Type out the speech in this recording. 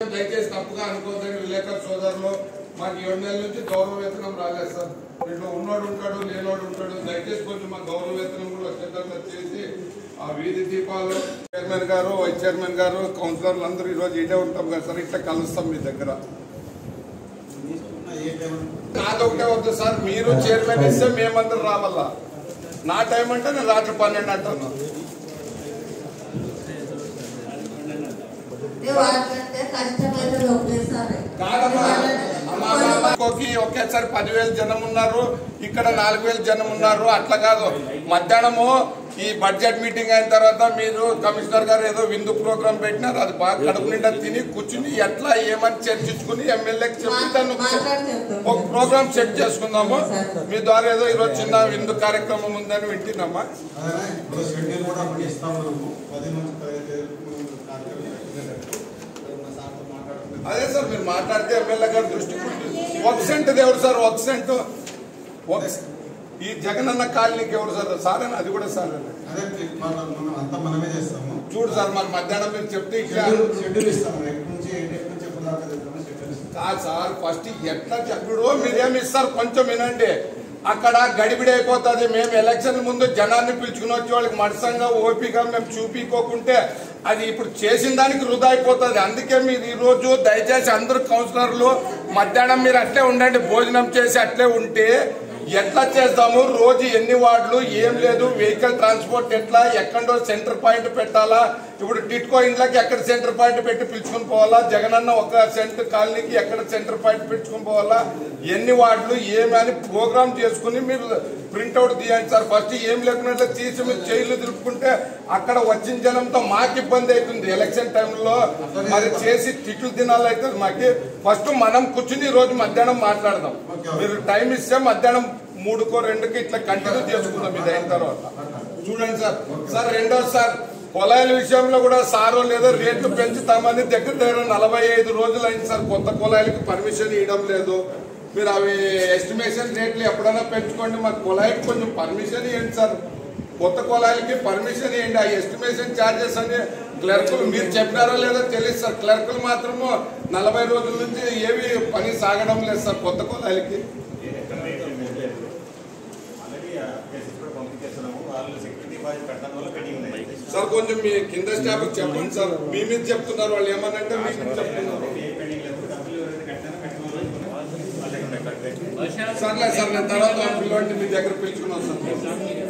దయచేసి తప్పుగా అనుకోవద్దని విలేకరు సోదరులు మాకు 7 నెలల నుంచి గౌరవ వేతనం రాలేదు సార్. వీటిలో ఉన్నోడు ఉంటాడు, లేనోడు ఉంటాడు. దయచేసి కొంచెం మా గౌరవ వేతనం కూడా వచ్చేటట్లు చేసి ఆ వీధి దీపాలు చైర్మన్ గారు, వైస్ చైర్మన్ గారు, కౌన్సిలర్లు అందరూ ఈరోజు ఇదే ఉంటాం కదా సార్. ఇట్లా కలుస్తాం మీ దగ్గర. నాదొకటే వద్దు సార్, మీరు చైర్మన్ ఇస్తే మేమందరం రావాలా. నా టైం అంటే నేను రాత్రి 12 అంటున్నా. ఒకేసారి 10,000 జనం ఉన్నారు, ఇక్కడ 4,000 జనం ఉన్నారు. అట్లా కాదు. మధ్యాహ్నము ఈ బడ్జెట్ మీటింగ్ అయిన తర్వాత మీరు కమిషనర్ గారు ఏదో విందు ప్రోగ్రామ్ పెట్టినారు. అది బాగా కడుపు నిండా తిని కూర్చుని ఎట్లా ఏమని చర్చించుకుని ఎమ్మెల్యేకి చెప్పి దాన్ని ఒక ప్రోగ్రామ్ సెట్ చేసుకుందాము. మీ ద్వారా ఏదో ఈరోజు చిన్న విందు కార్యక్రమం ఉందని వింటున్నామా. అదే సార్, మీరు మాట్లాడితే ఎమ్మెల్యే గారు దృష్టికి ఒక సెంట్ ఎవరు సార్? ఒక సెంట్ ఈ జగనన్న కాలనీకి ఎవరు సార్? సార్ అని అది కూడా సార్ మనమే చేస్తాము. చూడు సార్, మరి మధ్యాహ్నం మీరు చెప్తే కాదు సార్. ఫస్ట్ ఎట్లా చెప్పుడు మీరేమి ఇస్తారు కొంచెం వినండి. అక్కడ గడిబిడి అయిపోతుంది. మేము ఎలక్షన్ ముందు జనాన్ని పిలుచుకుని వచ్చి వాళ్ళకి మడసంగా ఓపిక మేము చూపించుకోకుంటే అది ఇప్పుడు చేసిన దానికి వృధా అయిపోతుంది. అందుకే మీరు ఈ రోజు దయచేసి అందరు కౌన్సిలర్లు మధ్యాహ్నం మీరు అట్లే ఉండండి. భోజనం చేసి అట్లే ఉంటే ఎట్లా చేస్తాము? రోజు ఎన్ని వార్డులు, ఏం లేదు, వెహికల్ ట్రాన్స్పోర్ట్ ఎట్లా, ఎక్కడో సెంటర్ పాయింట్ పెట్టాలా? ఇప్పుడు టిట్కో ఇండ్లకి ఎక్కడ సెంటర్ పాయింట్ పెట్టి పిలుచుకుని పోవాలా? జగనన్న ఒక సెంటర్ కాలనీకి ఎక్కడ సెంటర్ పాయింట్ పెట్టుకుని పోవాలా? ఎన్ని వార్డులు ఏమని ప్రోగ్రామ్ చేసుకుని మీరు ప్రింట్అవుట్ తీయండి సార్. ఫస్ట్ ఏం లేకున్నట్లు తీసి మీరు జైలు తిరుపుకుంటే అక్కడ వచ్చిన జనంతో మాకు ఇబ్బంది అవుతుంది. ఎలక్షన్ టైంలో మరి చేసి తిట్లు తినాలి అవుతుంది మాకు. ఫస్ట్ మనం కూర్చుని ఈ రోజు మధ్యాహ్నం మాట్లాడదాం. మీరు టైం ఇస్తే మధ్యాహ్నం 3కో 2కి ఇట్లా కంటిన్యూ చేసుకుందాం. ఇది అయిన తర్వాత చూడండి సార్. సార్ రెండోది సార్, కుళాయిల విషయంలో కూడా సారో లేదో రేట్లు పెంచుతామని దగ్గర 45 రోజులు అయింది సార్. కొత్త కుళాయిలకి పర్మిషన్ ఇవ్వడం లేదు. మీరు అవి ఎస్టిమేషన్ రేట్లు ఎప్పుడైనా పెంచుకోండి. మాకు కుళాయికి కొంచెం పర్మిషన్ ఇవ్వండి సార్. కొత్త కుళాయిలకి పర్మిషన్ ఇవ్వండి. ఆ ఎస్టిమేషన్ ఛార్జెస్ అని క్లర్కులు మీరు చెప్పినారో లేదో తెలియదు సార్. క్లర్కులు మాత్రము 40 రోజుల నుంచి ఏవి పని సాగడం లేదు సార్ కొత్త కుళాయిలకి. సార్ కొంచెం మీ కింద స్టాఫ్ చెప్పండి సార్. మీ మీద చెప్తున్నారు వాళ్ళు, ఏమనంటే మీ మీద చెప్తున్నారు. సర్లే సార్, నేను తర్వాత మీ దగ్గర పిలుచుకున్నాను సార్.